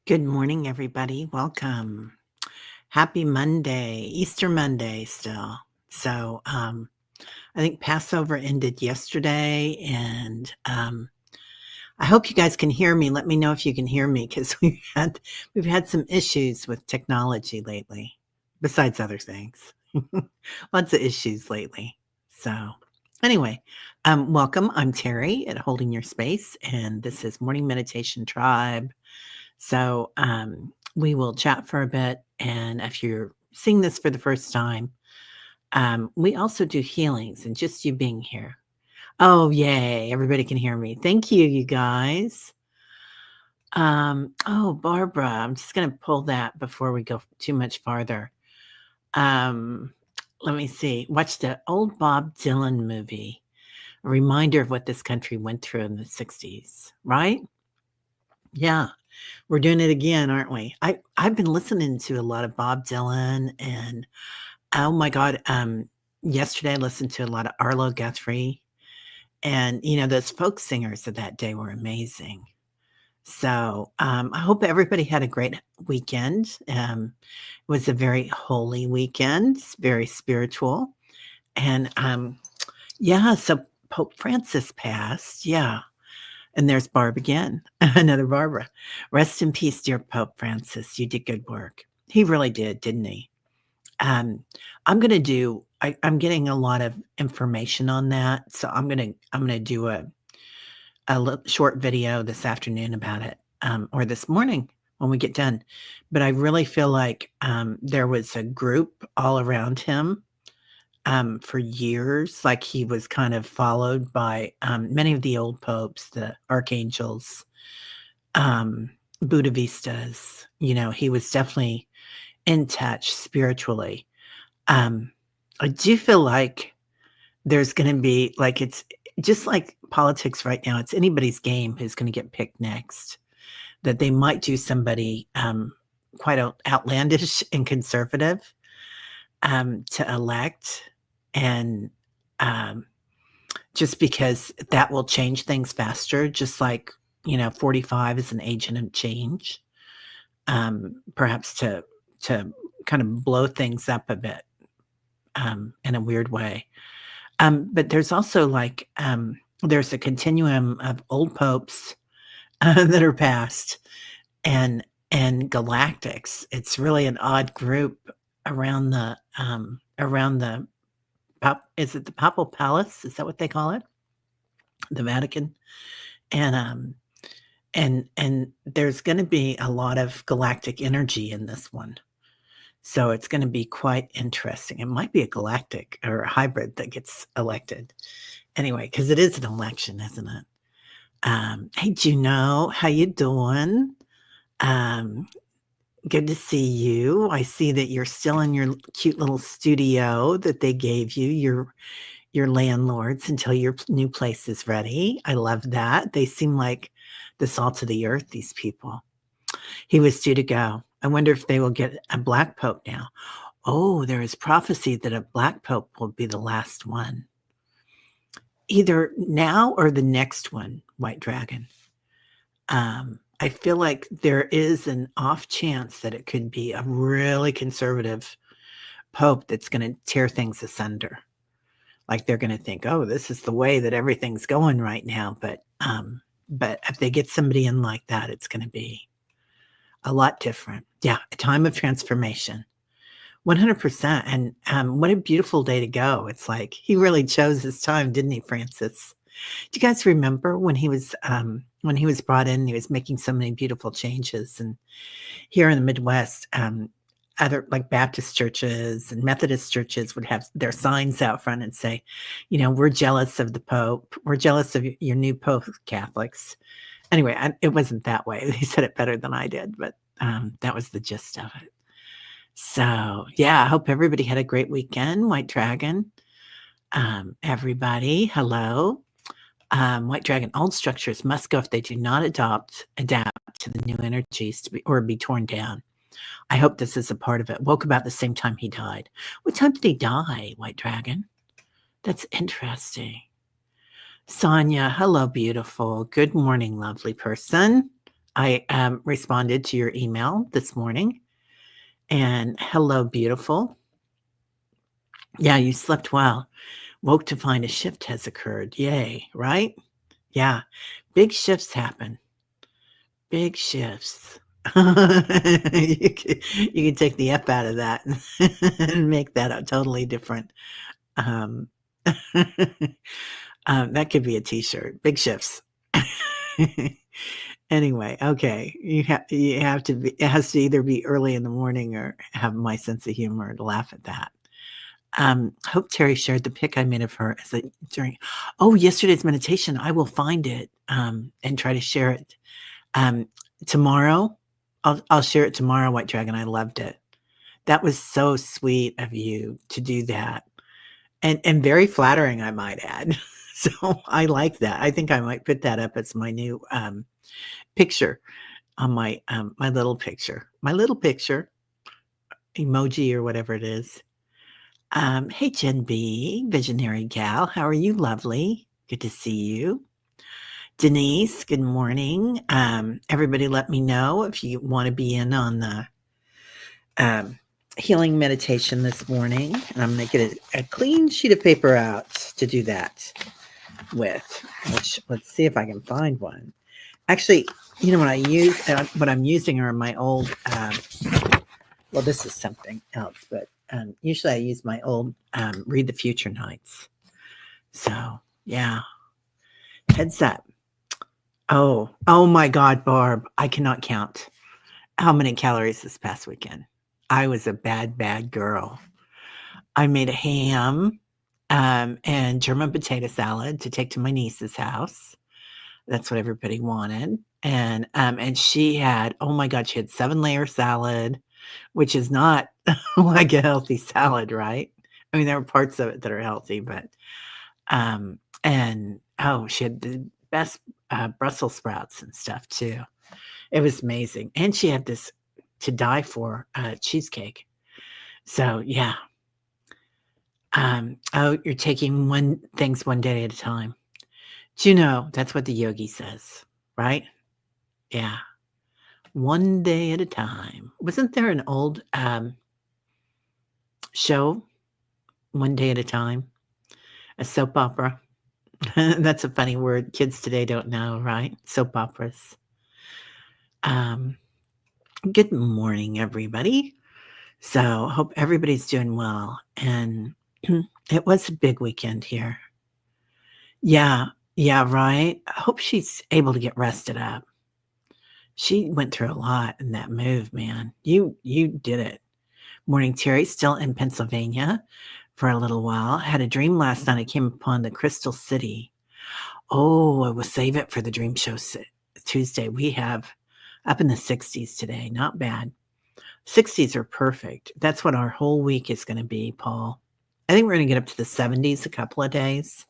Good morning, everybody. Welcome. Happy Monday, Easter Monday still. I think Passover ended yesterday, and I hope you guys can hear me. Let me know if you can hear me because we've had some issues with technology lately, besides other things. Lots of issues lately. So anyway, welcome. I'm Terry at Holding Your Space, and this is Morning Meditation Tribe. We will chat for a bit. And if you're seeing this for the first time, we also do healings and just you being here. Oh, yay. Everybody can hear me. Thank you, you guys. Oh, Barbara, I'm just going to pull that before we go too much farther. Let me see. Watch the old Bob Dylan movie, a reminder of what this country went through in the 60s, right? Yeah. We're doing it again, aren't we? I've been listening to a lot of Bob Dylan and, oh my god, yesterday I listened to a lot of Arlo Guthrie, and, those folk singers of that day were amazing. I hope everybody had a great weekend. It was a very holy weekend, very spiritual, and, yeah, so Pope Francis passed, yeah. And there's Barb again, another Barbara. Rest in peace, dear Pope Francis. You did good work. He really did, didn't he? Um, I'm getting a lot of information on that, so I'm gonna do a short video this afternoon about it, or this morning when we get done. But I really feel like there was a group all around him for years. Like he was kind of followed by many of the old popes, the archangels, Buddha Vistas. He was definitely in touch spiritually. Um, I do feel like there's going to be like it's just like politics right now. It's anybody's game who's going to get picked next. That they might do somebody quite outlandish and conservative to elect, and just because that will change things faster, just like 45 is an agent of change, perhaps to kind of blow things up a bit in a weird way. But there's also like there's a continuum of old popes that are past and galactics. It's really an odd group around the is it the Papal Palace? Is that what they call it? The Vatican? And and there's gonna be a lot of galactic energy in this one. So it's gonna be quite interesting. It might be a galactic or a hybrid that gets elected. Anyway, because it is an election, isn't it? Hey, Juno, how you doing? Um, Good to see you. I see that you're still in your cute little studio that they gave you, your landlords, until your new place is ready. I love that. They seem like the salt of the earth, these people. He was due to go. I wonder if they will get a black pope now. Oh, there is prophecy that a black pope will be the last one. Either now or the next one, White Dragon. I feel like there is an off chance that it could be a really conservative pope that's going to tear things asunder. Like they're going to think, oh, this is the way that everything's going right now. But if they get somebody in like that, it's going to be a lot different. Yeah, a time of transformation. 100%. And what a beautiful day to go. It's like he really chose his time, didn't he, Francis? Do you guys remember when he was brought in, he was making so many beautiful changes? And here in the Midwest, other like Baptist churches and Methodist churches would have their signs out front and say, we're jealous of the Pope. We're jealous of your new Pope, Catholics. Anyway, it wasn't that way. They said it better than I did, but that was the gist of it. So, yeah, I hope everybody had a great weekend. White Dragon, everybody, hello. White Dragon, old structures must go if they do not adapt to the new energies or be torn down. I hope this is a part of it. Woke about the same time he died. What time did he die, White Dragon? That's interesting. Sonia, hello, beautiful. Good morning, lovely person. I responded to your email this morning, and hello, beautiful. Yeah, you slept well. Woke to find a shift has occurred. Yay, right? Yeah, big shifts happen. Big shifts. You can take the F out of that and make that a totally different, um, that could be a T-shirt. Big shifts. Anyway, okay. You have to be it has to either be early in the morning or have my sense of humor to laugh at that. Hope Terry shared the pic I made of her as a during yesterday's meditation. I will find it, and try to share it. Um, Tomorrow, I'll share it tomorrow, White Dragon. I loved it. That was so sweet of you to do that, and very flattering, I might add. So I like that. I think I might put that up as my new, picture on my little picture emoji or whatever it is. Hey, Jen B, visionary gal. How are you, lovely? Good to see you. Denise, good morning. Everybody let me know if you want to be in on the um, healing meditation this morning. And I'm going to get a clean sheet of paper out to do that with. Let's see if I can find one. Actually, what I'm using are my old, well, this is something else, but usually I use my old Read the Future nights. So, yeah, heads up. Oh my God, Barb, I cannot count how many calories this past weekend. I was a bad, bad girl. I made a ham and German potato salad to take to my niece's house. That's what everybody wanted. And she had, oh my God, she had 7-layer salad, which is not like a healthy salad, right? I mean, there were parts of it that are healthy, but and she had the best Brussels sprouts and stuff too. It was amazing, and she had this to die for cheesecake. So yeah. You're taking things one day at a time. Do you know that's what the yogi says, right? Yeah. One day at a time. Wasn't there an old show, One Day at a Time? A soap opera? That's a funny word kids today don't know, right? Soap operas. Good morning, everybody. So, hope everybody's doing well. And it was a big weekend here. Yeah, yeah, right. I hope she's able to get rested up. She went through a lot in that move, man. You did it. Morning, Terry. Still in Pennsylvania for a little while. Had a dream last night. I came upon the Crystal City. Oh, I will save it for the dream show Tuesday. We have up in the 60s today. Not bad. 60s are perfect. That's what our whole week is going to be, Paul. I think we're going to get up to the 70s a couple of days.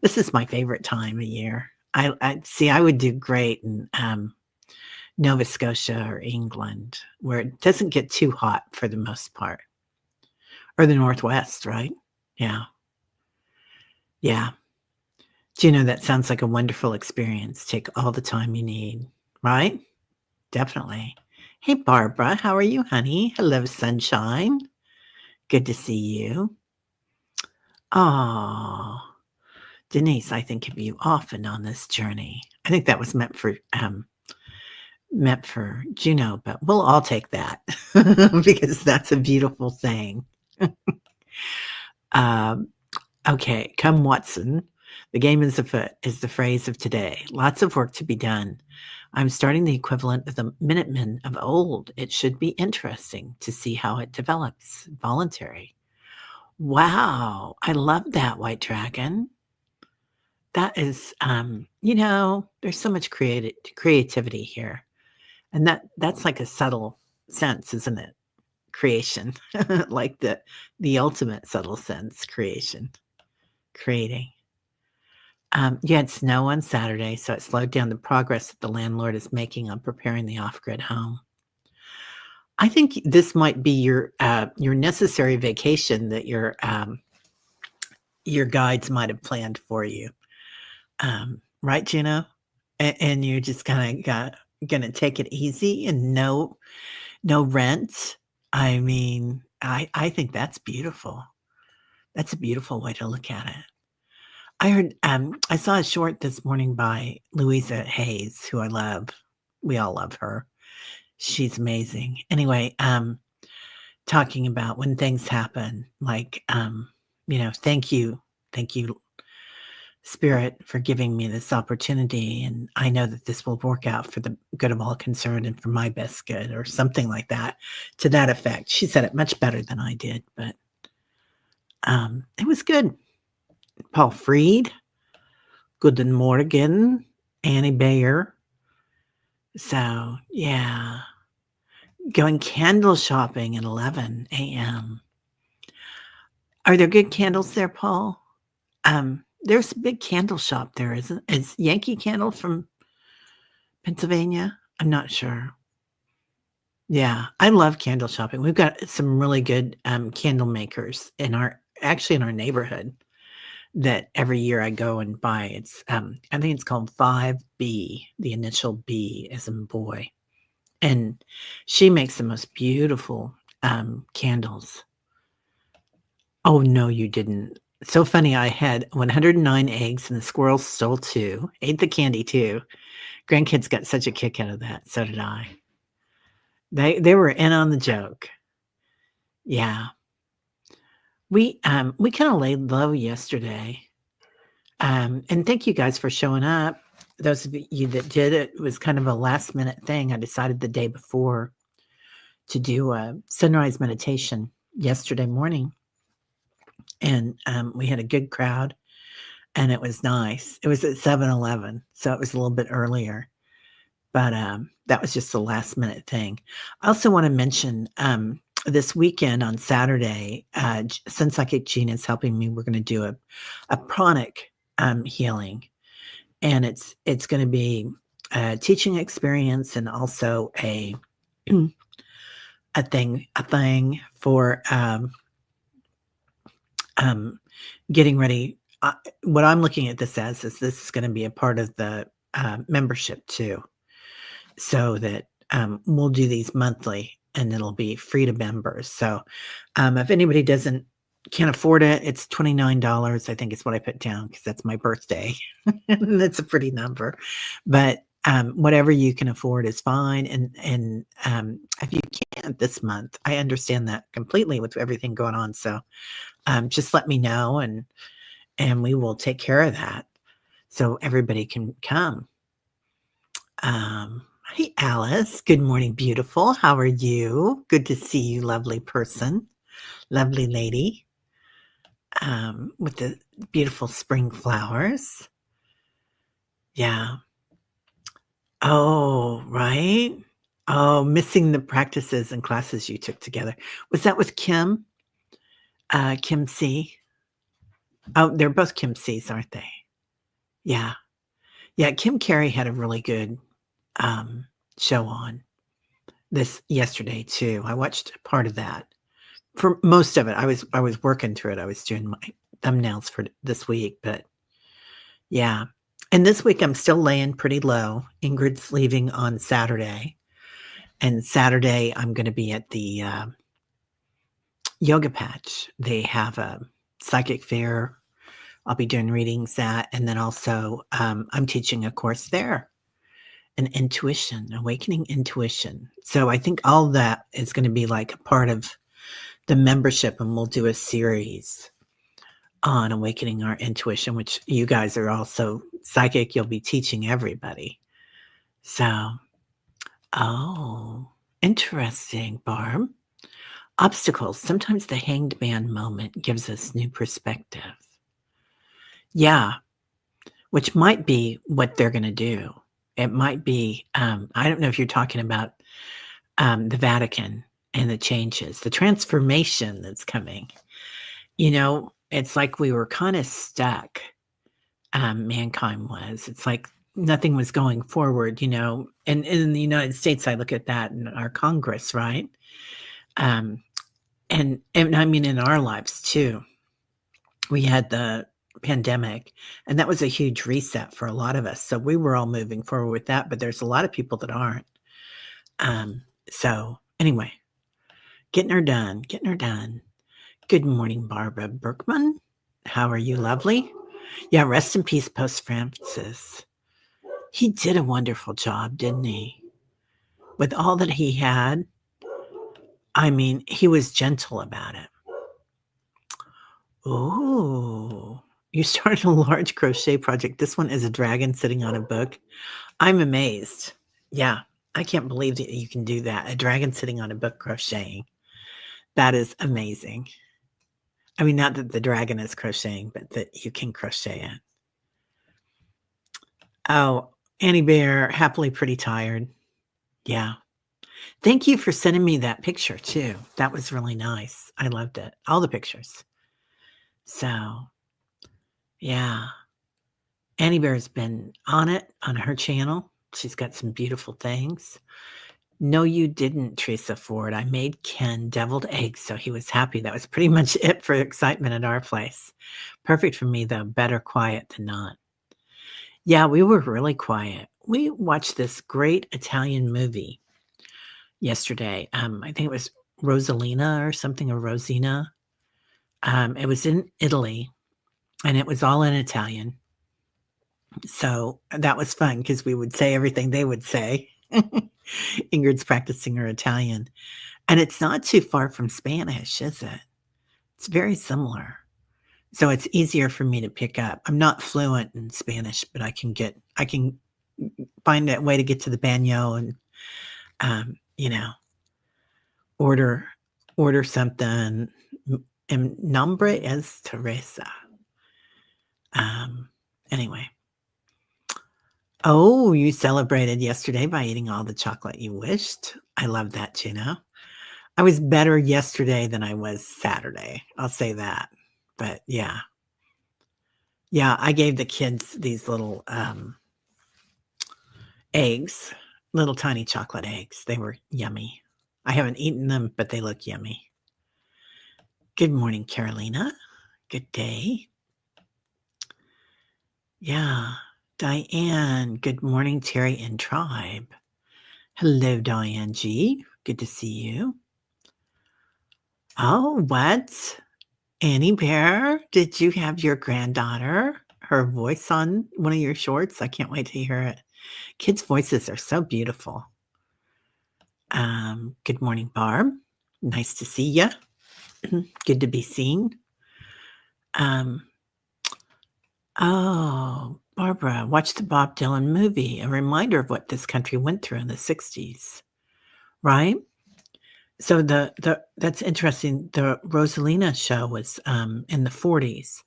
This is my favorite time of year. I see. I would do great in Nova Scotia or England, where it doesn't get too hot for the most part, or the Northwest, right? Yeah, yeah. Do you know that sounds like a wonderful experience? Take all the time you need, right? Definitely. Hey, Barbara, how are you, honey? Hello, sunshine. Good to see you. Oh, Denise, I think of you often on this journey. I think that was meant for Juno, but we'll all take that because that's a beautiful thing. Okay, come Watson. The game is afoot is the phrase of today. Lots of work to be done. I'm starting the equivalent of the Minutemen of old. It should be interesting to see how it develops. Voluntary. Wow, I love that, White Dragon. That is, there's so much creativity here. And that's like a subtle sense, isn't it? Creation, like the ultimate subtle sense, creation, creating. You had snow on Saturday, so it slowed down the progress that the landlord is making on preparing the off-grid home. I think this might be your necessary vacation that your guides might have planned for you, right, Juno? And you just kind of gonna take it easy and no rent. I mean, I think that's beautiful. That's a beautiful way to look at it. I saw a short this morning by Louisa Hayes, who I love. We all love her. She's amazing. Anyway, talking about when things happen, like, thank you, Spirit, for giving me this opportunity, and I know that this will work out for the good of all concerned and for my best good, or something like that, to that effect. She said it much better than I did, but, it was good. Paul Freed, Guten Morgen, Annie Bayer. So, yeah, going candle shopping at 11 AM. Are there good candles there, Paul? There's a big candle shop there, isn't is Yankee Candle from Pennsylvania? I'm not sure. Yeah, I love candle shopping. We've got some really good, candle makers in our neighborhood that every year I go and buy. It's, I think it's called 5B, the initial B as in boy, and she makes the most beautiful, candles. Oh, no, you didn't. So funny, I had 109 eggs and the squirrels stole 2, ate the candy too. Grandkids got such a kick out of that, so did I. They were in on the joke. Yeah. We kinda laid low yesterday, and thank you guys for showing up. Those of you that did it, it was kind of a last minute thing. I decided the day before to do a sunrise meditation yesterday morning, and, we had a good crowd, and it was nice. It was at 7-Eleven, so it was a little bit earlier, but, that was just a last minute thing. I also wanna mention, this weekend on Saturday, Sun Psychic Gene is helping me. We're gonna do a pranic, healing, and it's gonna be a teaching experience and also a a thing for, um, getting ready. What I'm looking at this as is this is gonna be a part of the, membership too, so that, we'll do these monthly and it'll be free to members. So, if anybody can't afford it, it's $29, I think is what I put down because that's my birthday. And that's a pretty number. But, whatever you can afford is fine, and if you can't this month, I understand that completely with everything going on. So, just let me know and we will take care of that so everybody can come. Hey, Alice. Good morning, beautiful. How are you? Good to see you, lovely person, lovely lady, with the beautiful spring flowers. Yeah. Oh, right. Oh, missing the practices and classes you took together. Was that with Kim? Kim C? Oh, they're both Kim C's, aren't they? Yeah. Yeah, Kim Carey had a really good, show on this yesterday too. I watched part of that. For most of it, I was working through it. I was doing my thumbnails for this week, but yeah. And this week I'm still laying pretty low. Ingrid's leaving on Saturday, and Saturday I'm gonna be at the, yoga patch. They have a psychic fair. I'll be doing readings at, and then also, I'm teaching a course there, an intuition, awakening intuition. So I think all that is gonna be like a part of the membership, and we'll do a series on awakening our intuition, which you guys are also psychic. You'll be teaching everybody. So, oh, interesting, Barb. Obstacles. Sometimes the hanged man moment gives us new perspective. Yeah, which might be what they're going to do. It might be, I don't know if you're talking about the Vatican and the changes, the transformation that's coming. It's like we were kind of stuck. Mankind was. It's like nothing was going forward, And in the United States, I look at that in our Congress, right? And I mean in our lives too. We had the pandemic, and that was a huge reset for a lot of us, so we were all moving forward with that, but there's a lot of people that aren't. So anyway, getting her done, getting her done. Good morning, Barbara Berkman. How are you, lovely? Yeah, rest in peace, Pope Francis. He did a wonderful job, didn't he? With all that he had, I mean, he was gentle about it. Oh, you started a large crochet project. This one is a dragon sitting on a book. I'm amazed. Yeah, I can't believe that you can do that. A dragon sitting on a book crocheting. That is amazing. I mean, not that the dragon is crocheting, but that you can crochet it. Oh, Annie Bear, happily pretty tired. Yeah. Thank you for sending me that picture too. That was really nice. I loved it. All the pictures. So, yeah. Annie Bear's been on it on her channel. She's got some beautiful things. No, you didn't, Teresa Ford. I made Ken deviled eggs, so he was happy. That was pretty much it for excitement at our place. Perfect for me, though. Better quiet than not. Yeah, we were really quiet. We watched this great Italian movie yesterday. I think it was Rosalina or something, or Rosina. It was in Italy, and it was all in Italian. So that was fun because we would say everything they would say. Ingrid's practicing her Italian. And it's not too far from Spanish, is it? It's very similar. So it's easier for me to pick up. I'm not fluent in Spanish, but I can find a way to get to the baño and, order something. And nombre es Teresa. Anyway. Oh, you celebrated yesterday by eating all the chocolate you wished. I love that, Gina. I was better yesterday than I was Saturday. I'll say that. But yeah. Yeah, I gave the kids these little eggs, little tiny chocolate eggs. They were yummy. I haven't eaten them, but they look yummy. Good morning, Carolina. Good day. Yeah. Diane. Good morning, Terry and Tribe. Hello, Diane G. Good to see you. Oh, what? Annie Bear, did you have your granddaughter, her voice on one of your shorts? I can't wait to hear it. Kids' voices are so beautiful. Good morning, Barb. Nice to see you. Good to be seen. Oh, Barbara, watch the Bob Dylan movie, a reminder of what this country went through in the 60s, right? So that's interesting. The Rosalina show was in the 40s,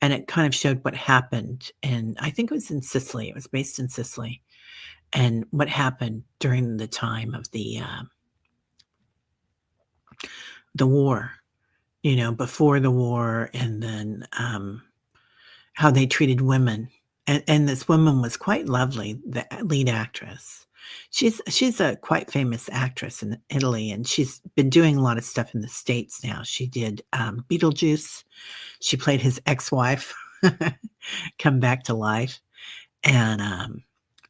and it kind of showed what happened. And I think it was in Sicily. It was based in Sicily, and what happened during the time of the war, before the war, and then how they treated women. And this woman was quite lovely, the lead actress. She's a quite famous actress in Italy, and she's been doing a lot of stuff in the States now. She did Beetlejuice. She played his ex-wife come back to life, and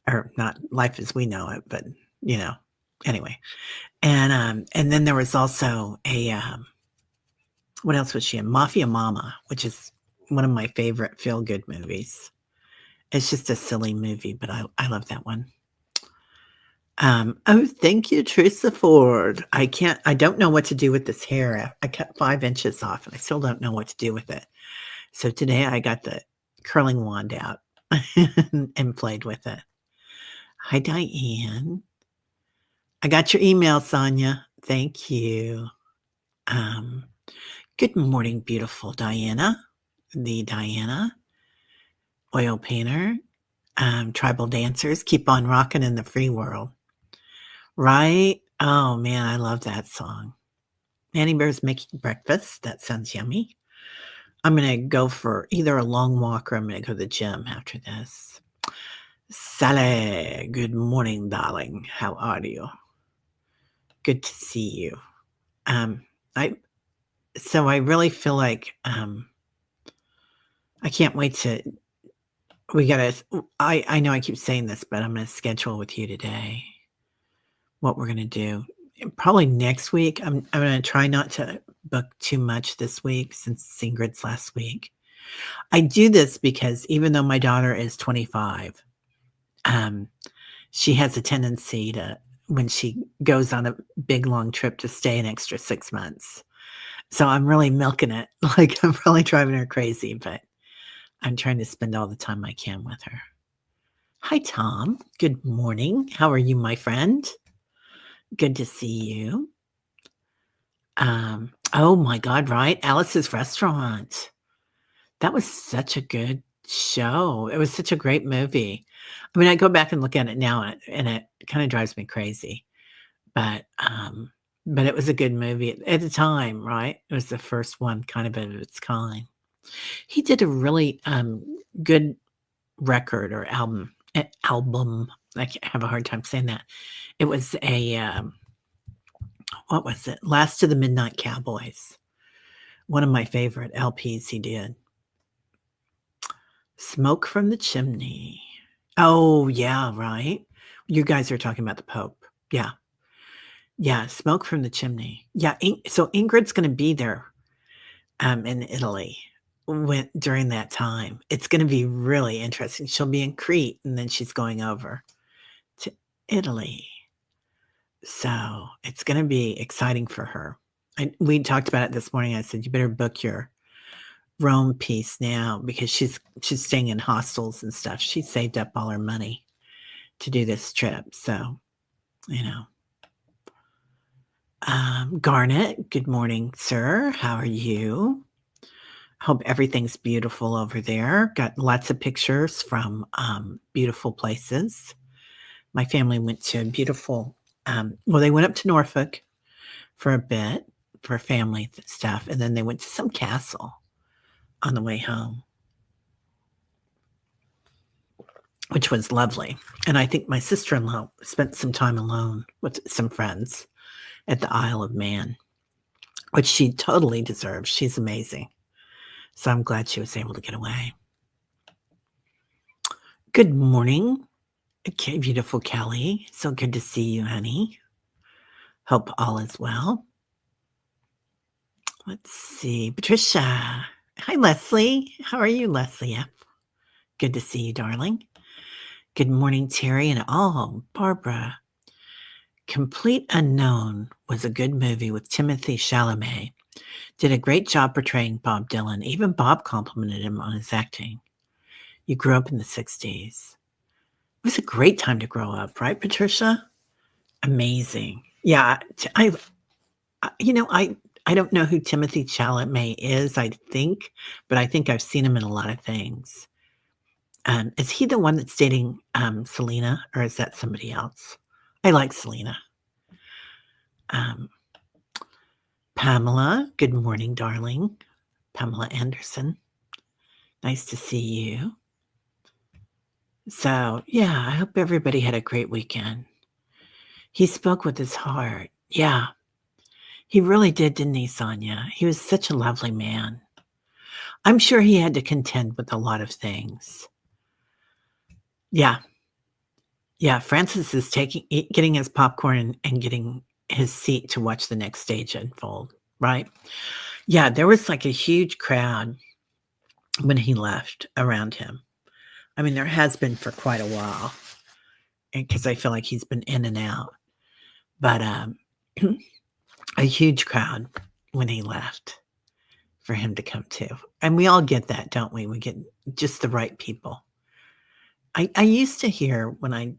or not life as we know it, but anyway. And then there was also a what else was she in? Mafia Mama, which is one of my favorite feel-good movies. It's just a silly movie, but I love that one. Oh, thank you, Teresa Ford. I don't know what to do with this hair. I cut 5 inches off, and I still don't know what to do with it. So today I got the curling wand out and played with it. Hi, Diane. I got your email, Sonia. Thank you. Good morning, beautiful Diana. The Diana. Oil painter. Tribal dancers. Keep on rocking in the free world. Right? Oh, man, I love that song. Annie Bear's making breakfast. That sounds yummy. I'm going to go for either a long walk or I'm going to go to the gym after this. Sally, good morning, darling. How are you? Good to see you. I really feel like I can't wait to we gotta I know I keep saying this, but I'm gonna schedule with you today what we're gonna do. Probably next week, I'm gonna try not to book too much this week since Ingrid's last week. I do this because even though my daughter is 25, um, she has a tendency to when she goes on a big, long trip to stay an extra 6 months. So I'm really milking it, like, I'm really driving her crazy, but I'm trying to spend all the time I can with her. Hi, Tom. Good morning. How are you, my friend? Good to see you. Oh my god, right? Alice's Restaurant. That was such a good show. It was such a great movie. I mean, I go back and look at it now, and it kinda drives me crazy, but it was a good movie at the time, right? It was the first one kind of its kind. He did a really, good record or album. Have a hard time saying that. It was what was it? Last of the Midnight Cowboys. One of my favorite LPs he did. Smoke from the Chimney. Oh, yeah, right? You guys are talking about the Pope. Yeah. Yeah, Smoke from the Chimney. Yeah, so Ingrid's gonna be there, in Italy during that time. It's gonna be really interesting. She'll be in Crete, and then she's going over to Italy. So, it's gonna be exciting for her. We talked about it this morning. I said, "You better book your Rome piece now," because she's staying in hostels and stuff. She saved up all her money to do this trip, so, you know. Garnet, good morning, sir. How are you? Hope everything's beautiful over there. Got lots of pictures from, beautiful places. My family went to a beautiful, well, they went up to Norfolk for a bit for family stuff, and then they went to some castle on the way home, which was lovely. And I think my sister-in-law spent some time alone with some friends at the Isle of Man, which she totally deserves. She's amazing. So I'm glad she was able to get away. Good morning, okay, beautiful Kelly. So good to see you, honey. Hope all is well. Let's see. Patricia. Hi, Leslie. How are you, Leslie F? Good to see you, darling. Good morning, Terry and all. Barbara. Complete Unknown was a good movie with Timothy Chalamet. Did a great job portraying Bob Dylan. Even Bob complimented him on his acting. You grew up in the 60s. It was a great time to grow up, right, Patricia? Amazing. Yeah, I don't know who Timothy Chalamet is, I think, but I think I've seen him in a lot of things. Is he the one that's dating, Selena, or is that somebody else? I like Selena. Um, Pamela, good morning, darling. Pamela Anderson. Nice to see you. So, yeah, I hope everybody had a great weekend. He spoke with his heart. Yeah, he really did, didn't he, Sonia? He was such a lovely man. I'm sure he had to contend with a lot of things. Yeah. Yeah, Francis is getting his popcorn and getting his seat to watch the next stage unfold, right? Yeah, there was, like, a huge crowd when he left around him. I mean, there has been for quite a while, because I feel like he's been in and out, but, a huge crowd when he left for him to come to, and we all get that, don't we? We get just the right people. I used to hear when I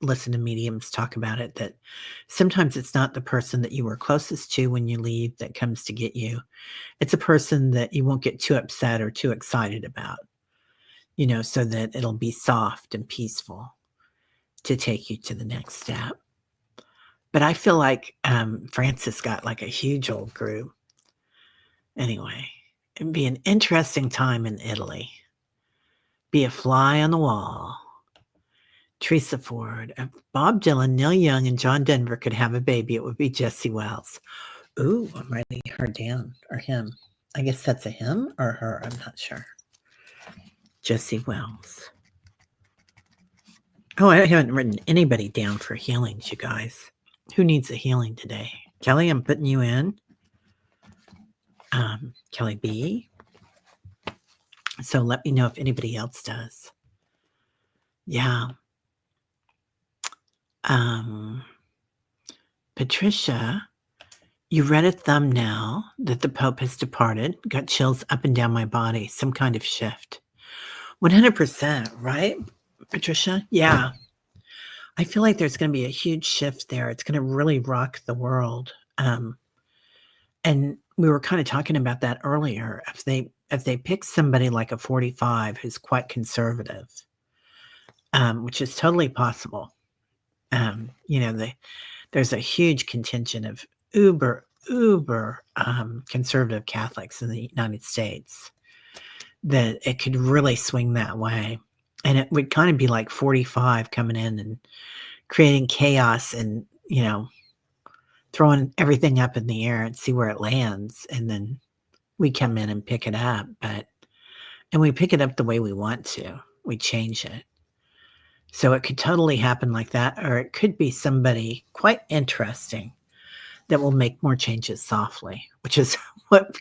listen to mediums talk about it that sometimes it's not the person that you were closest to when you leave that comes to get you. It's a person that you won't get too upset or too excited about, so that it'll be soft and peaceful to take you to the next step. But I feel like Francis got like a huge old group. Anyway, it'd be an interesting time in Italy. Be a fly on the wall. Teresa Ford. If Bob Dylan, Neil Young, and John Denver could have a baby, it would be Jesse Wells. Ooh, I'm writing her down. Or him. I guess that's a him or her. I'm not sure. Jesse Wells. Oh, I haven't written anybody down for healings, you guys. Who needs a healing today? Kelly, I'm putting you in. Kelly B. So let me know if anybody else does. Yeah. Patricia, you read a thumbnail that the Pope has departed. Got chills up and down my body. Some kind of shift. 100%, right, Patricia? Yeah. I feel like there's going to be a huge shift there. It's going to really rock the world. And we were kind of talking about that earlier. If they pick somebody like a 45 who's quite conservative, which is totally possible. There's a huge contingent of uber conservative Catholics in the United States that it could really swing that way. And it would kind of be like 45 coming in and creating chaos and, throwing everything up in the air and see where it lands. And then we come in and pick it up. And we pick it up the way we want to. We change it. So it could totally happen like that, or it could be somebody quite interesting that will make more changes softly, which is what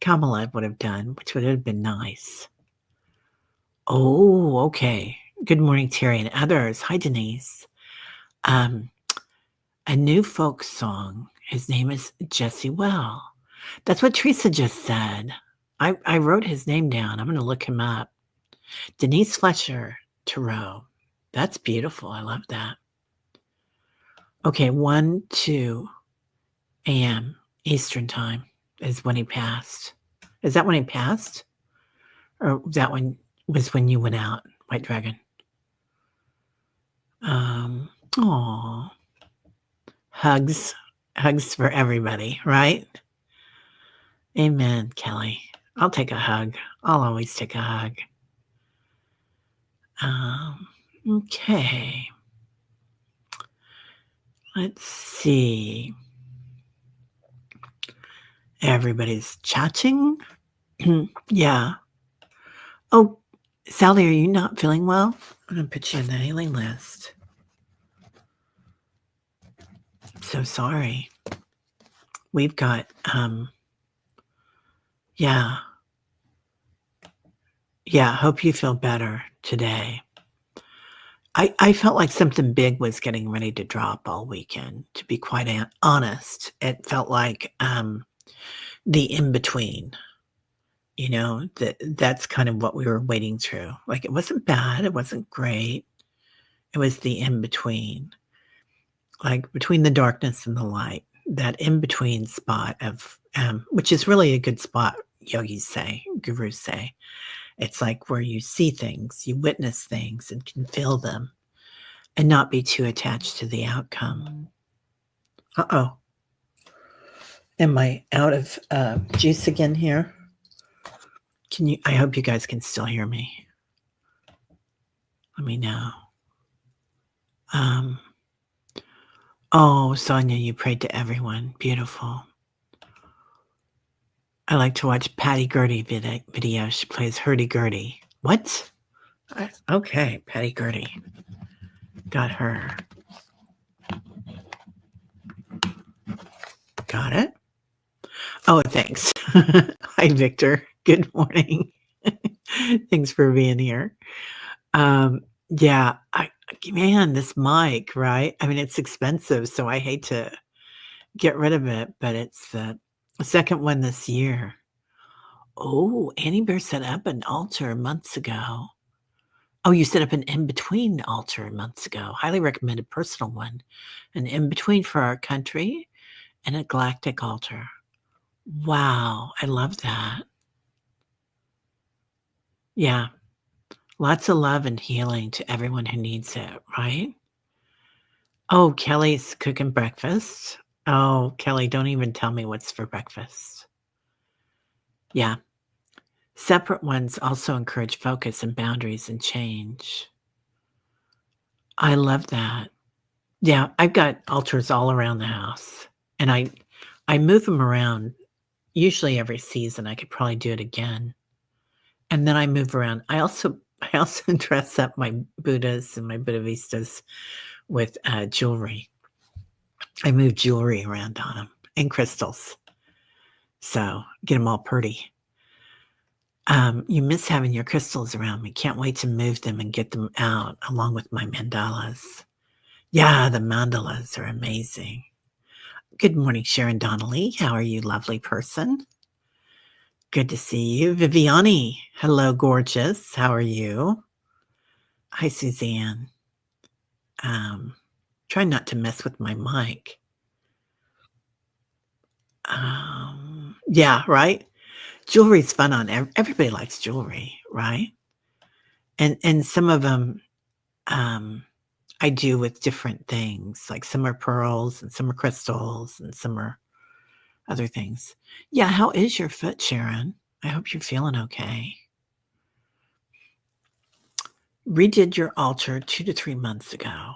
Kamala would have done, which would have been nice. Oh, okay. Good morning, Terry and others. Hi, Denise. A new folk song. His name is Jesse Well. That's what Teresa just said. I wrote his name down. I'm going to look him up. Denise Fletcher Tarot. That's beautiful. I love that. Okay, 2 a.m. Eastern time is when he passed. Is that when he passed? Or that one was when you went out, White Dragon? Aw. Hugs for everybody, right? Amen, Kelly. I'll take a hug. I'll always take a hug. Okay. Let's see. Everybody's chatting. Yeah. Oh, Sally, are you not feeling well? I'm going to put you in the healing list. So sorry. We've got, yeah, hope you feel better today. I felt like something big was getting ready to drop all weekend, to be quite honest. It felt like the in-between, that's kind of what we were waiting through. Like, it wasn't bad. It wasn't great. It was the in-between, like between the darkness and the light, that in-between spot of, which is really a good spot, yogis say, gurus say. It's like where you see things, you witness things and can feel them and not be too attached to the outcome. Uh-oh. Am I out of juice again here? I hope you guys can still hear me. Let me know. Oh, Sonia, you prayed to everyone. Beautiful. I like to watch Patty Gertie video. She plays hurdy-gurdy. What? Okay, Patty Gertie. Got her. Got it? Oh, thanks. Hi, Victor. Good morning. Thanks for being here. Yeah, man, this mic, right? I mean, it's expensive, so I hate to get rid of it, but it's the second one this year. Oh, Annie Bear set up an altar months ago. Oh, you set up an in-between altar months ago. Highly recommended personal one. An in-between for our country and a galactic altar. Wow, I love that. Yeah. Lots of love and healing to everyone who needs it, right? Oh, Kelly's cooking breakfast. Oh, Kelly, don't even tell me what's for breakfast. Yeah. Separate ones also encourage focus and boundaries and change. I love that. Yeah, I've got altars all around the house, and I move them around usually every season. I could probably do it again. And then I move around. I also dress up my Buddhas and my Buddhavistas with, jewelry. I move jewelry around on them and crystals, so get them all pretty. You miss having your crystals around me. Can't wait to move them and get them out along with my mandalas. Yeah, the mandalas are amazing. Good morning, Sharon Donnelly. How are you, lovely person? Good to see you. Viviani. Hello, gorgeous. How are you? Hi, Suzanne. Try not to mess with my mic. Yeah, right? Jewelry's fun on everybody likes jewelry, right? And some of them, I do with different things, like some are pearls and some are crystals and some are other things. Yeah, how is your foot, Sharon? I hope you're feeling okay. Redid your altar 2 to 3 months ago.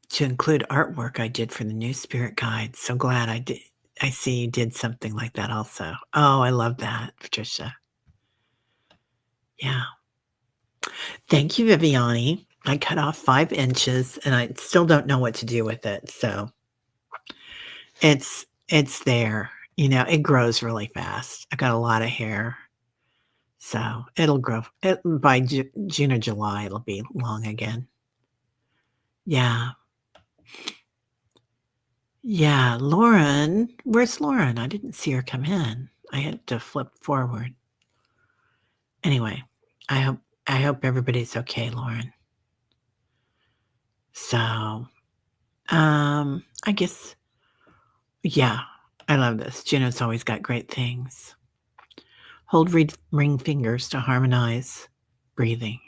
To include artwork I did for the new spirit guide. So glad I did. I see you did something like that also. Oh, I love that, Patricia. Yeah. Thank you, Viviani. I cut off 5 inches and I still don't know what to do with it. So it's there. You know, it grows really fast. I got a lot of hair. So it'll grow. By June or July, it'll be long again. Yeah. Yeah, Lauren. Where's Lauren? I didn't see her come in. I had to flip forward. Anyway, I hope everybody's okay, Lauren. So, I guess, yeah, I love this. Juno's always got great things. Hold ring fingers to harmonize breathing.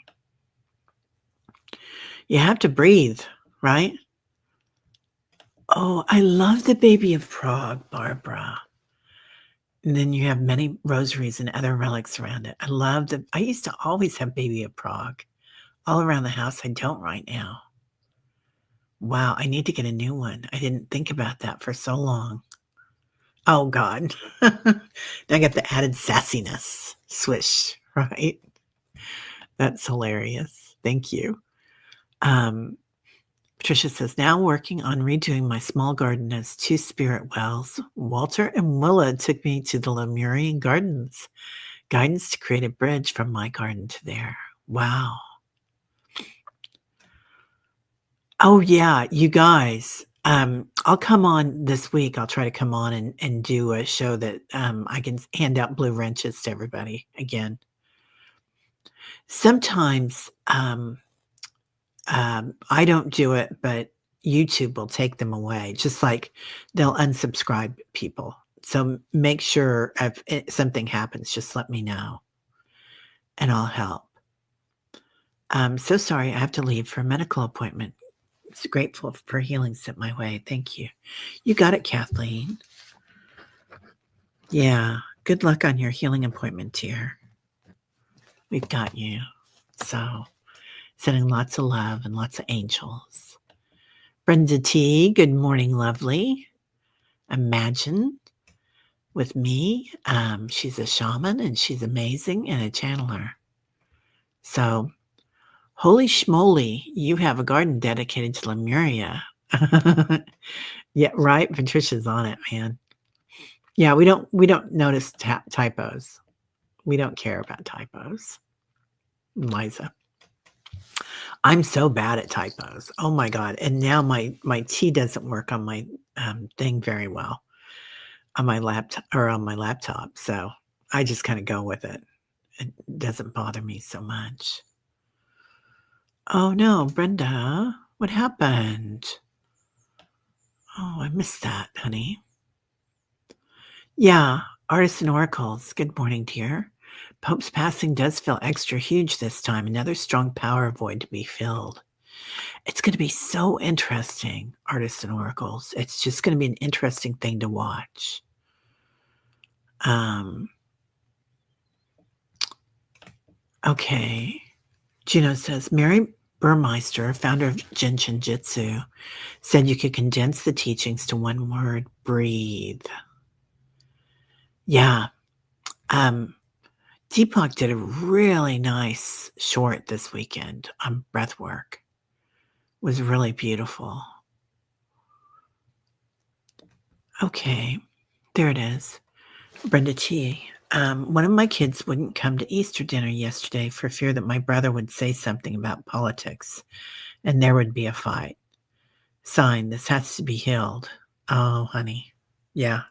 You have to breathe, right? Oh, I love the Baby of Prague, Barbara. And then you have many rosaries and other relics around it. I used to always have Baby of Prague all around the house. I don't right now. Wow, I need to get a new one. I didn't think about that for so long. Oh, God. Now I got the added sassiness. Swish, right? That's hilarious. Thank you. Patricia says, now working on redoing my small garden as 2 spirit wells. Walter and Willa took me to the Lemurian Gardens. Guidance to create a bridge from my garden to there. Wow. Oh, yeah, you guys. I'll come on this week. I'll try to come on and do a show that I can hand out blue wrenches to everybody again. Sometimes I don't do it, but YouTube will take them away, just like they'll unsubscribe people. So make sure if something happens, just let me know and I'll help. I'm so sorry I have to leave for a medical appointment. It's grateful for healing sent my way. Thank you. You got it, Kathleen. Yeah. Good luck on your healing appointment, dear. We've got you. So sending lots of love and lots of angels. Brenda T, good morning, lovely. Imagine with me. She's a shaman and she's amazing and a channeler. So, holy schmoly, you have a garden dedicated to Lemuria. Yeah, right. Patricia's on it, man. Yeah, we don't notice typos. We don't care about typos. Liza. I'm so bad at typos. Oh my God. And now my T doesn't work on my thing very well on my laptop. So I just kind of go with it. It doesn't bother me so much. Oh no, Brenda, what happened? Oh, I missed that, honey. Yeah, artists and oracles. Good morning, dear. Pope's passing does feel extra huge this time. Another strong power void to be filled. It's going to be so interesting, artists and oracles. It's just going to be an interesting thing to watch. Okay. Juno says, Mary Burmeister, founder of Genshin Jitsu, said you could condense the teachings to one word, breathe. Yeah. Um, Deepak did a really nice short this weekend on breath work. It was really beautiful. Okay, there it is. Brenda T. One of my kids wouldn't come to Easter dinner yesterday for fear that my brother would say something about politics and there would be a fight. Sign, this has to be healed. Oh, honey. Yeah,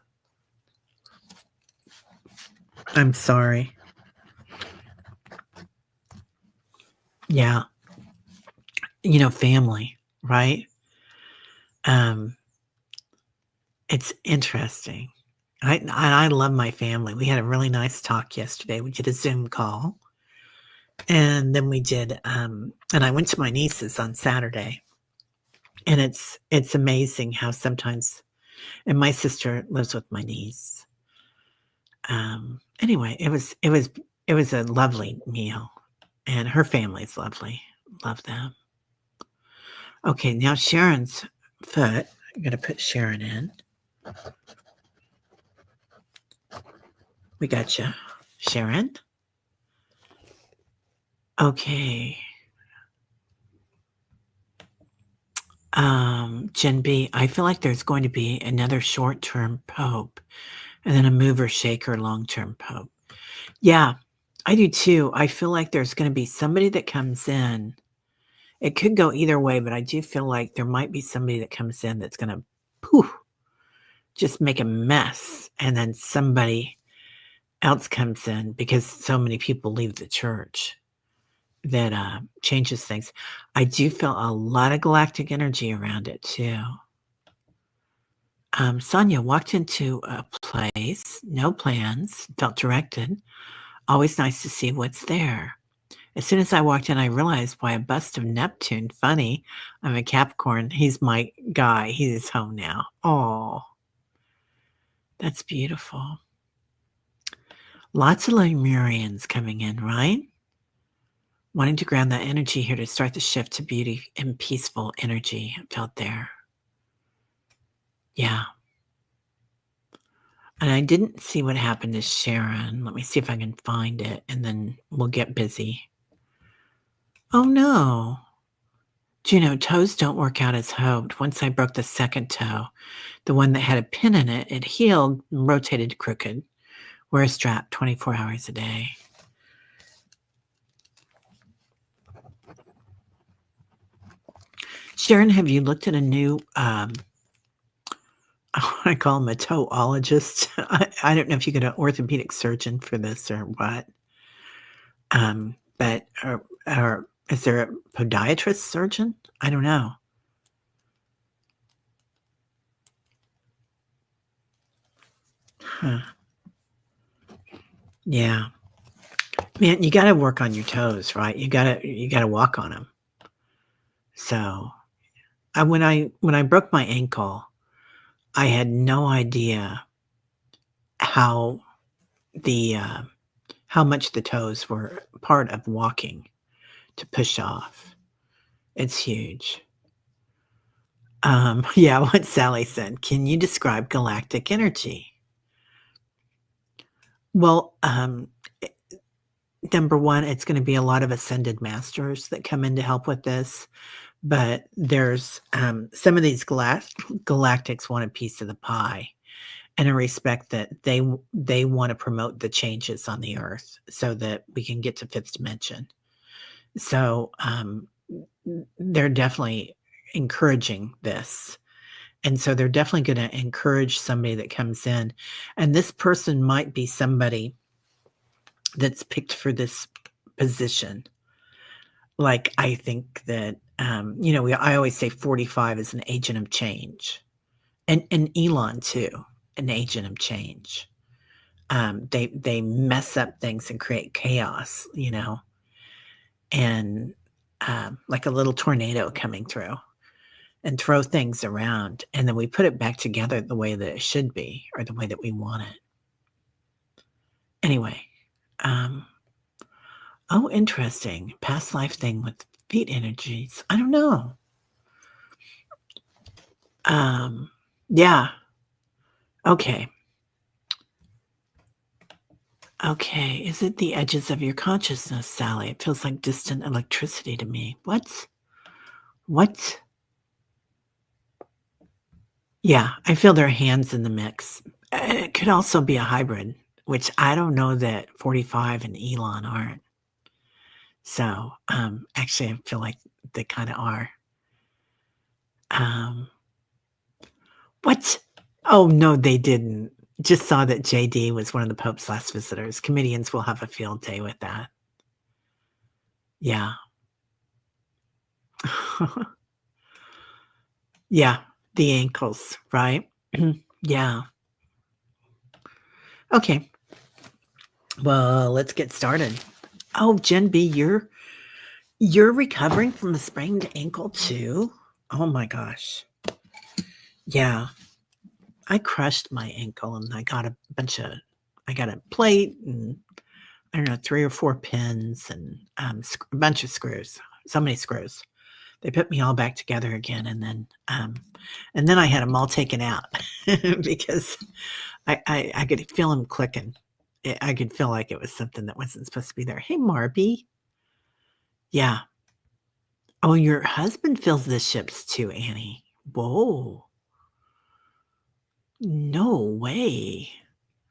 I'm sorry. Yeah, family, right? Um, it's interesting. I love my family. We had a really nice talk yesterday. We did a Zoom call, and then and I went to my niece's on Saturday, and it's amazing how sometimes, and my sister lives with my niece. Anyway, it was a lovely meal, and her family's lovely. Love them. Okay, now Sharon's foot. I'm gonna put Sharon in. We got you, Sharon. Okay. Gen B, I feel like there's going to be another short-term pope and then a mover shaker long-term pope. Yeah, I do too. I feel like there's going to be somebody that comes in. It could go either way, but I do feel like there might be somebody that comes in that's going to poof, just make a mess. And then somebody else comes in because so many people leave the church that changes things. I do feel a lot of galactic energy around it too. Sonia walked into a place, no plans, felt directed. Always nice to see what's there. As soon as I walked in, I realized why a bust of Neptune. Funny. I'm a Capricorn. He's my guy. He's home now. Oh, that's beautiful. Lots of Lemurians coming in, right? Wanting to ground that energy here to start the shift to beauty and peaceful energy. I felt there. Yeah. And I didn't see what happened to Sharon. Let me see if I can find it, and then we'll get busy. Oh, no. Do toes don't work out as hoped. Once I broke the second toe, the one that had a pin in it, it healed and rotated crooked. Wear a strap 24 hours a day. Sharon, have you looked at a new, I call him a toeologist. I don't know if you get an orthopedic surgeon for this or what. But or is there a podiatrist surgeon? I don't know. Huh. Yeah. Man, you gotta work on your toes, right? You gotta walk on them. So, when I broke my ankle, I had no idea how the, how much the toes were part of walking to push off. It's huge. Yeah, what Sally said, "Can you describe galactic energy?" Well, eh, number 1, it's gonna be a lot of ascended masters that come in to help with this, but there's, some of these galactics want a piece of the pie in a respect that they wanna promote the changes on the Earth so that we can get to 5th dimension. So, they're definitely encouraging this. And so they're definitely gonna encourage somebody that comes in, and this person might be somebody that's picked for this position. Like, I think that, I always say 45 is an agent of change, and Elon too, an agent of change. They mess up things and create chaos, and, like a little tornado coming through and throw things around, and then we put it back together the way that it should be or the way that we want it. Anyway, um, oh, interesting. Past life thing with feet energies. I don't know. Um, yeah. Okay. Okay, is it the edges of your consciousness, Sally? It feels like distant electricity to me. What? What? Yeah, I feel their hands in the mix. It could also be a hybrid, which I don't know that 45 and Elon aren't. So, actually, I feel like they kind of are. Um, what? Oh, no, they didn't. Just saw that JD was one of the Pope's last visitors. Comedians will have a field day with that. Yeah. Yeah, the ankles, right? Yeah. Okay. Well, let's get started. Oh, Jen B, you're recovering from the sprained ankle too? Oh my gosh. Yeah. I crushed my ankle and I got a plate and I don't know, 3 or 4 pins and a bunch of screws. So many screws. They put me all back together again and then I had them all taken out because I could feel them clicking. I could feel like it was something that wasn't supposed to be there. Hey, Marby. Yeah. Oh, your husband fills the ships too, Annie. Whoa. No way.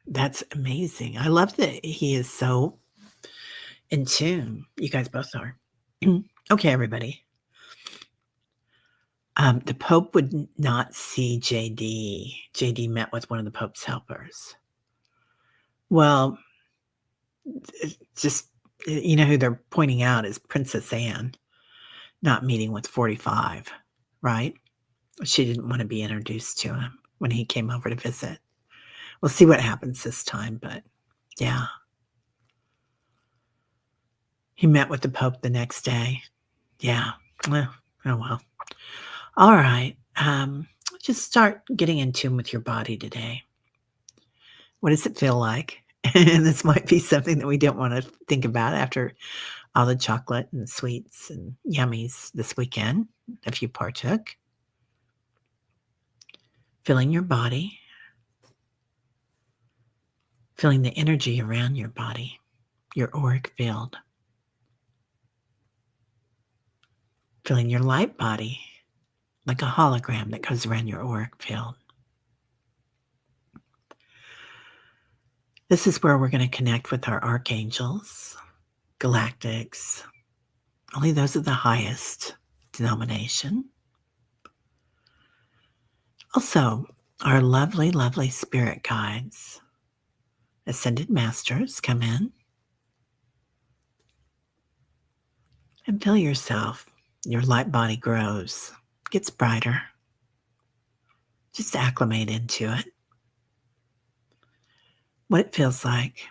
That's amazing. I love that he is so in tune. You guys both are. Okay, everybody. The Pope would not see JD. JD met with one of the Pope's helpers. Well, just, you know who they're pointing out is Princess Anne not meeting with 45, right? She didn't want to be introduced to him when he came over to visit. We'll see what happens this time, but yeah. He met with the Pope the next day. Yeah. Well, oh well. All right. Just start getting in tune with your body today. What does it feel like? And this might be something that we don't want to think about after all the chocolate and sweets and yummies this weekend, if you partook. Feeling your body, feeling the energy around your body, your auric field, feeling your light body like a hologram that goes around your auric field. This is where we're going to connect with our archangels, galactics. Only those of the highest denomination. Also, our lovely, lovely spirit guides, ascended masters come in and feel yourself. Your light body grows, gets brighter. Just acclimate into it. What it feels like.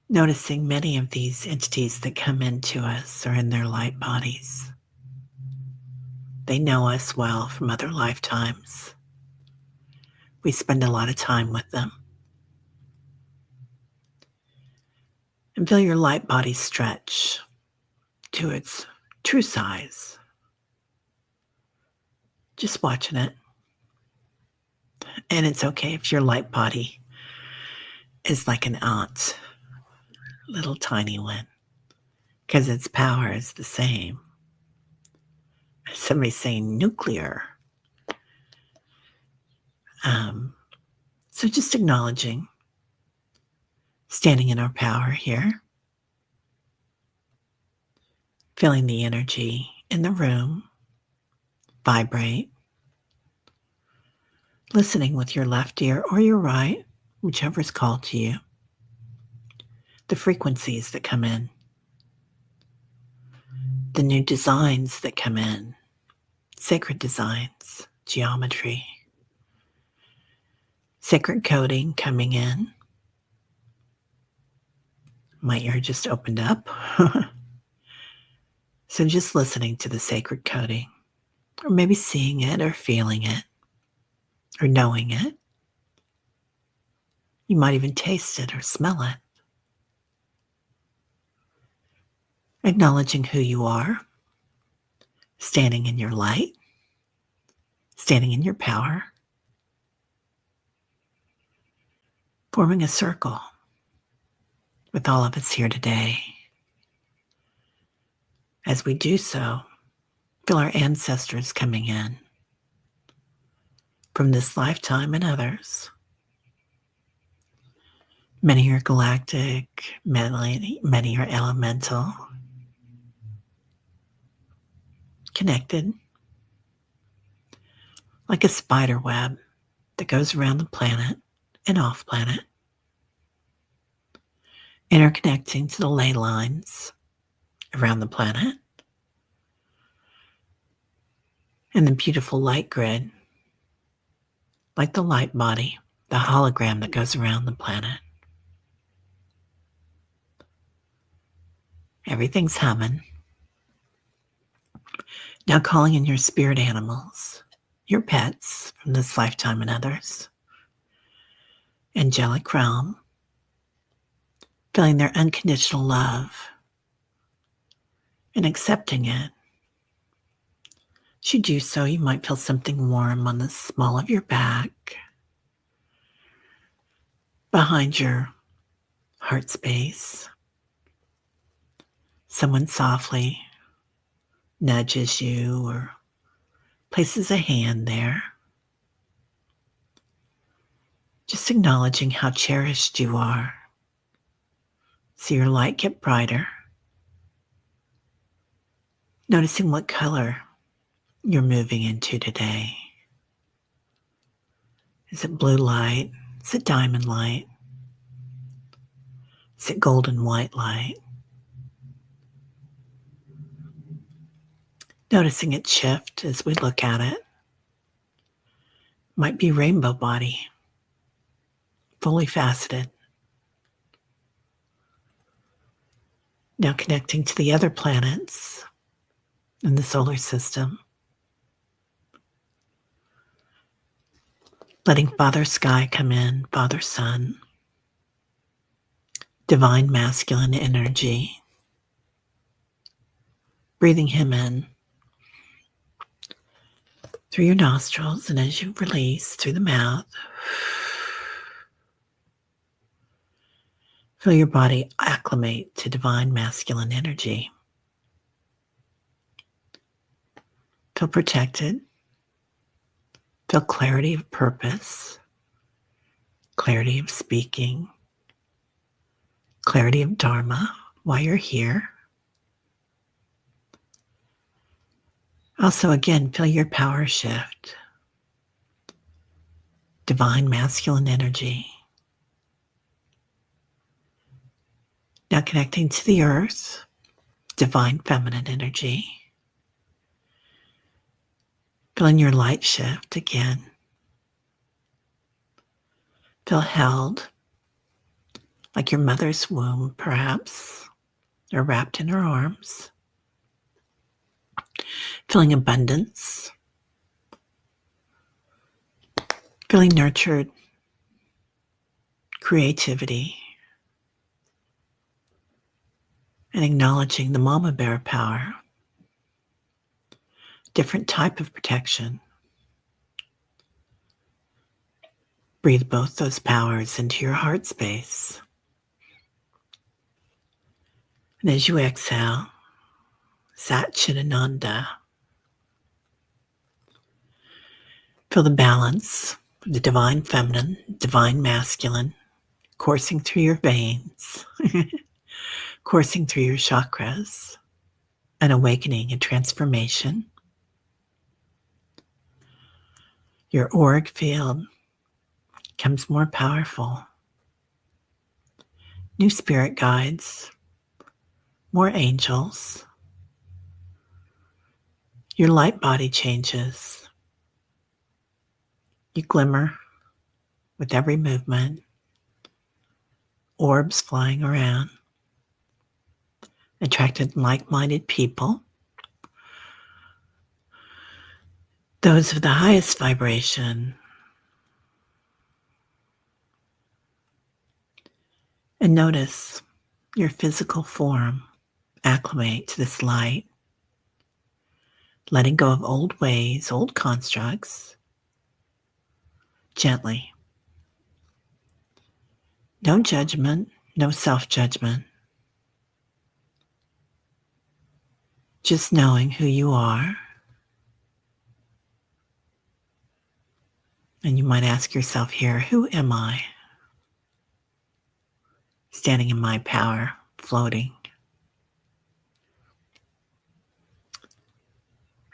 Noticing many of these entities that come into us are in their light bodies. They know us well from other lifetimes. We spend a lot of time with them. And feel your light body stretch to its true size. Just watching it. And it's okay if your light body is like an ant, little tiny one, because its power is the same. Somebody's saying nuclear. So just acknowledging, standing in our power here, feeling the energy in the room vibrate, listening with your left ear or your right, whichever is called to you, the frequencies that come in, the new designs that come in, sacred designs, geometry, sacred coding coming in. My ear just opened up. So just listening to the sacred coding, or maybe seeing it or feeling it, or knowing it. You might even taste it or smell it. Acknowledging who you are, standing in your light, standing in your power. forming a circle with all of us here today. As we do so, feel our ancestors coming in from this lifetime and others. Many are galactic, many are elemental, connected like a spider web that goes around the planet and off planet, interconnecting to the ley lines around the planet and the beautiful light grid, like the light body, the hologram that goes around the planet. Everything's humming. Now calling in your spirit animals, your pets from this lifetime and others. Angelic realm, feeling their unconditional love and accepting it. As you do so, you might feel something warm on the small of your back, behind your heart space. Someone softly nudges you or places a hand there. Just acknowledging how cherished you are. See your light get brighter. Noticing what color you're moving into today. Is it blue light? Is it diamond light? Is it golden white light? Noticing it shift as we look at it. Might be rainbow body, fully faceted. Now connecting to the other planets in the solar system. Letting Father Sky come in, Father Sun. Divine masculine energy. Breathing him in through your nostrils, and as you release through the mouth, feel your body acclimate to divine masculine energy. Feel protected. Feel clarity of purpose, clarity of speaking, clarity of dharma while you're here. Also, again, feel your power shift. Divine masculine energy. Now connecting to the earth, divine feminine energy. Feeling your light shift again. Feel held, like your mother's womb, perhaps, or wrapped in her arms. Feeling abundance. Feeling nurtured. Creativity. And acknowledging the mama bear power. Different type of protection. Breathe both those powers into your heart space. And as you exhale, Sat Chidananda, feel the balance of the divine feminine, divine masculine, coursing through your veins, coursing through your chakras, an awakening, a transformation. Your auric field becomes more powerful. New spirit guides, more angels. Your light body changes. You glimmer with every movement. Orbs flying around. Attracted like-minded people. Those of the highest vibration. And notice your physical form acclimate to this light, letting go of old ways, old constructs, gently. No judgment, no self-judgment. Just knowing who you are. And you might ask yourself here, who am I? Standing in my power, floating.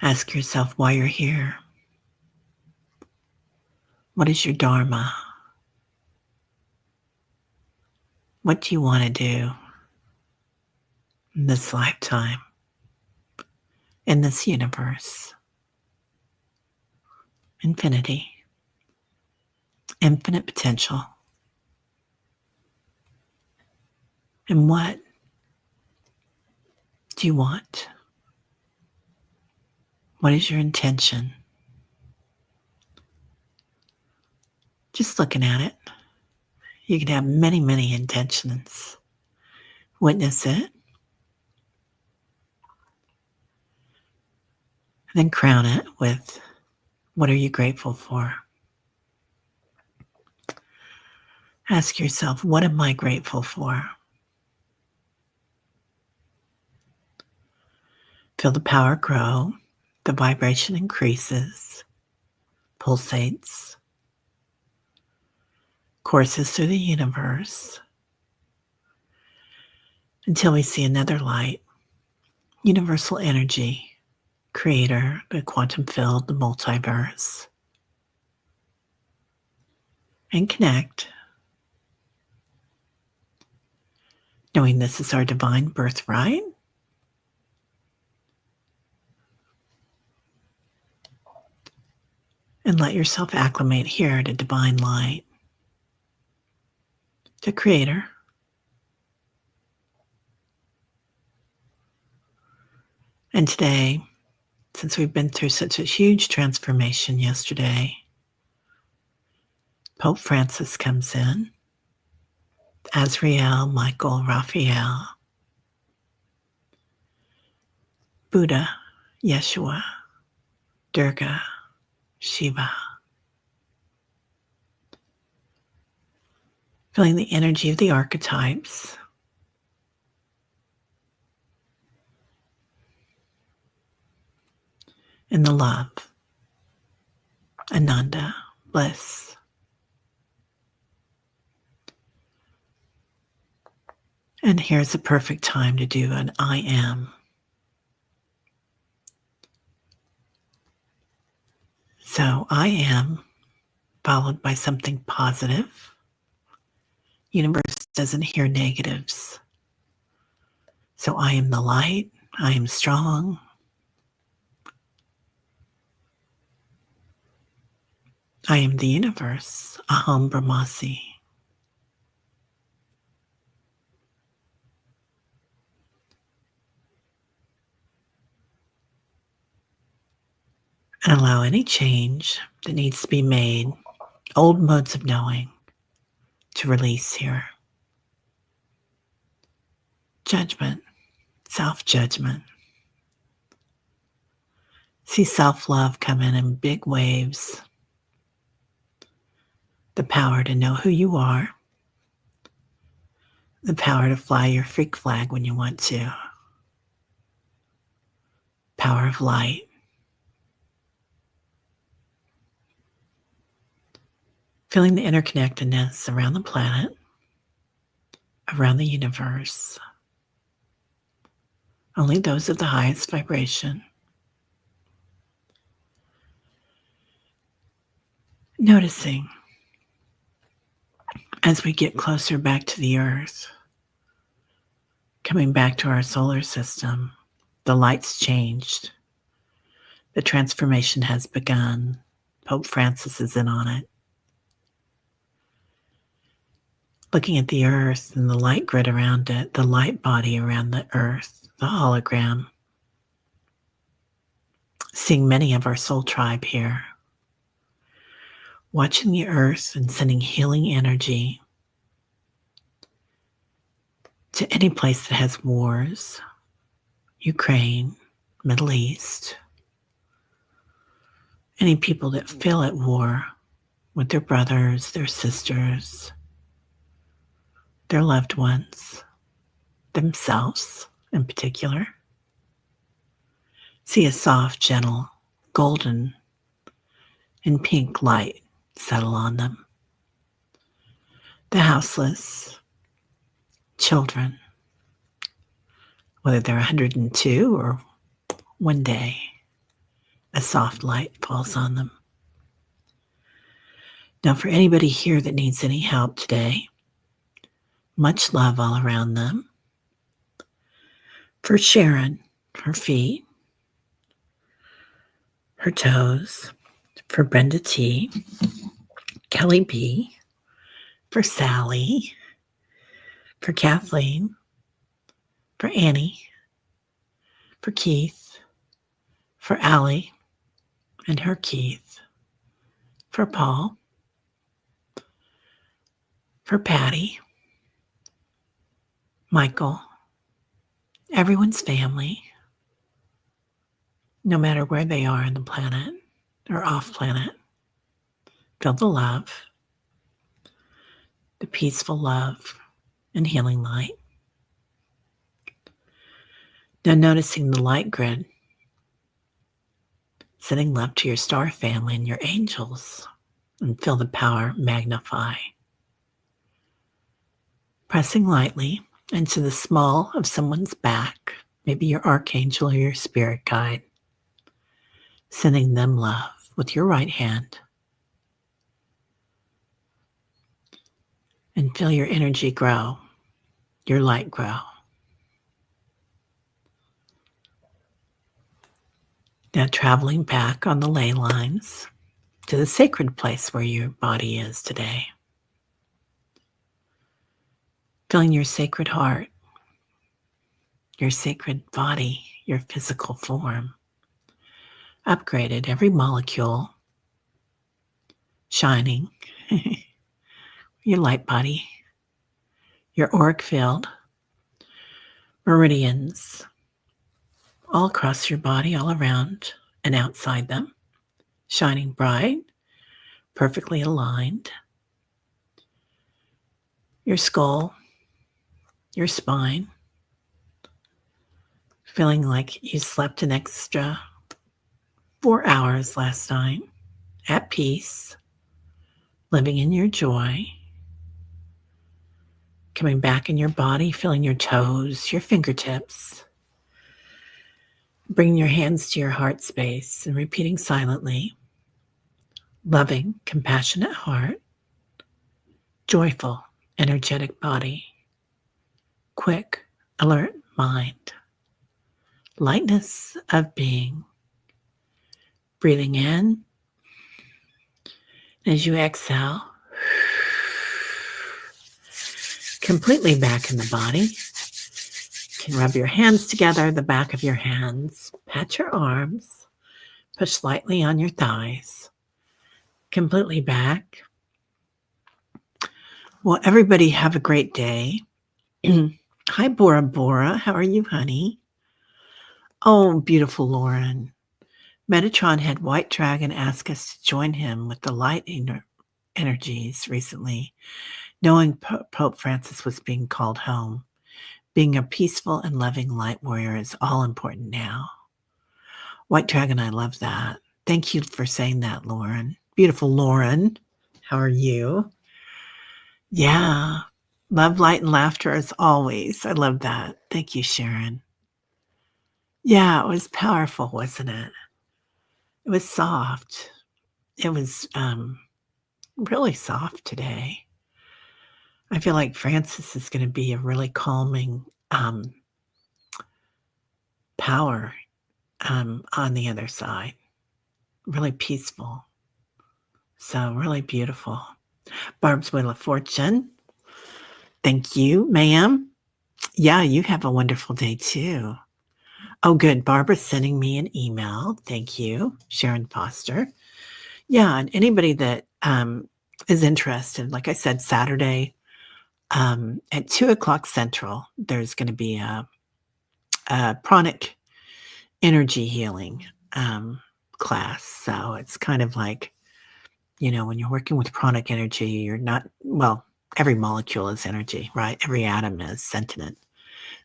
Ask yourself why you're here. What is your dharma? What do you want to do in this lifetime, in this universe? Infinity, infinite potential. And what do you want? What is your intention? Just looking at it, you can have many, many intentions. Witness it. And then crown it with, what are you grateful for? Ask yourself, what am I grateful for? Feel the power grow. The vibration increases, pulsates, courses through the universe until we see another light, universal energy, creator, the quantum field, the multiverse, and connect, knowing this is our divine birthright. And let yourself acclimate here to divine light, to creator. And today, since we've been through such a huge transformation yesterday, Pope Francis comes in, Azrael, Michael, Raphael, Buddha, Yeshua, Durga, Shiva. Feeling the energy of the archetypes. And the love, Ananda, bliss. And here's a perfect time to do an I am. So I am, followed by something positive. Universe doesn't hear negatives. So I am the light. I am strong. I am the universe. Aham Brahmasi. And allow any change that needs to be made, old modes of knowing, to release here. Judgment, self-judgment. See self-love come in big waves. The power to know who you are. The power to fly your freak flag when you want to. Power of light. Feeling the interconnectedness around the planet, around the universe. Only those of the highest vibration. Noticing as we get closer back to the earth, coming back to our solar system, the light's changed. The transformation has begun. Pope Francis is in on it. Looking at the earth and the light grid around it, the light body around the earth, the hologram. Seeing many of our soul tribe here. Watching the earth and sending healing energy to any place that has wars. Ukraine, Middle East. Any people that feel at war with their brothers, their sisters. their loved ones, themselves in particular. See a soft, gentle, golden, and pink light settle on them. The houseless, children, whether they're 102 or one day, a soft light falls on them. Now, for anybody here that needs any help today, much love all around them. For Sharon, her feet, her toes. For Brenda T, Kelly B, for Sally, for Kathleen, for Annie, for Keith, for Allie and her Keith, for Paul, for Patty, Michael, everyone's family, no matter where they are on the planet or off planet. Feel the love, the peaceful love and healing light. Now noticing the light grid sending love to your star family and your angels, and feel the power magnify. Pressing lightly into the small of someone's back, maybe your archangel or your spirit guide, sending them love with your right hand. And feel your energy grow, your light grow. Now traveling back on the ley lines to the sacred place where your body is today. Feeling your sacred heart, your sacred body, your physical form. Upgraded, every molecule shining. Your light body, your auric field, meridians, all across your body, all around and outside them, shining bright, perfectly aligned. Your skull, your spine, feeling like you slept an extra 4 hours last night, at peace, living in your joy, coming back in your body, feeling your toes, your fingertips, bringing your hands to your heart space and repeating silently, loving, compassionate heart, joyful, energetic body, quick, alert mind, lightness of being. Breathing in. As you exhale, completely back in the body. You can rub your hands together, the back of your hands, pat your arms, push lightly on your thighs, completely back. Well, everybody have a great day. Hi, Bora Bora. How are you, honey? Oh, beautiful Lauren. Metatron had White Dragon ask us to join him with the light energies recently, knowing Pope Francis was being called home. Being a peaceful and loving light warrior is all important now. White Dragon, I love that. Thank you for saying that, Lauren. Beautiful Lauren. How are you? Yeah. Love, light, and laughter as always. I love that. Thank you, Sharon. Yeah, it was powerful, wasn't it? It was soft. It was really soft today. I feel like Francis is going to be a really calming power on the other side. Really peaceful. So really beautiful. Barb's Wheel of Fortune. Thank you, ma'am. Yeah, you have a wonderful day too. Oh, good. Barbara's sending me an email. Thank you, Sharon Foster. Yeah, and anybody that is interested, like I said, Saturday at 2:00 Central, there's going to be a pranic energy healing class. So it's kind of like, when you're working with pranic energy, you're not, well, every molecule is energy, right? Every atom is sentient.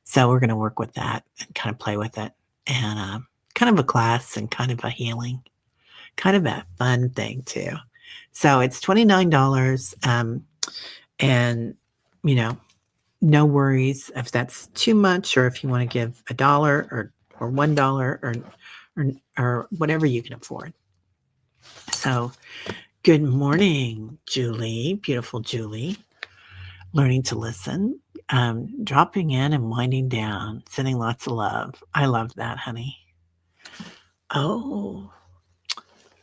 So we're going to work with that and kind of play with it. And kind of a class and kind of a healing, kind of a fun thing too. So it's $29. And, you know, no worries if that's too much or if you want to give $1 or $1 or whatever you can afford. So good morning, Julie, beautiful Julie. Learning to listen, dropping in and winding down, sending lots of love. I love that, honey. Oh,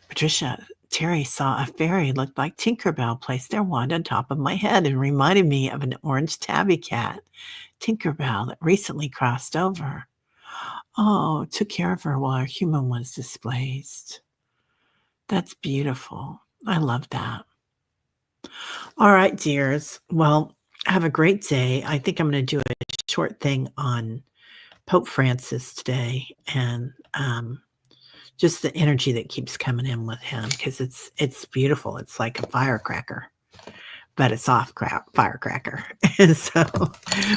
Patricia, Terry saw a fairy looked like Tinkerbell place their wand on top of my head and reminded me of an orange tabby cat, Tinkerbell, that recently crossed over. Oh, took care of her while her human was displaced. That's beautiful. I love that. All right, dears. Well, have a great day. I think I'm going to do a short thing on Pope Francis today and just the energy that keeps coming in with him because it's beautiful. It's like a firecracker, but a soft firecracker, and so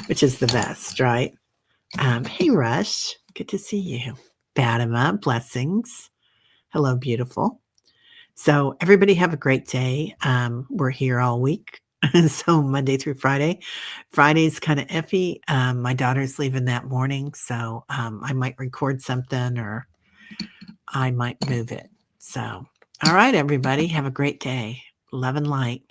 which is the best, right? Hey, Rush, good to see you. Fatima, blessings. Hello, beautiful. So everybody have a great day. We're here all week. So Monday through Friday. Friday's kind of iffy. My daughter's leaving that morning, so I might record something or I might move it. So, all right, everybody, have a great day. Love and light.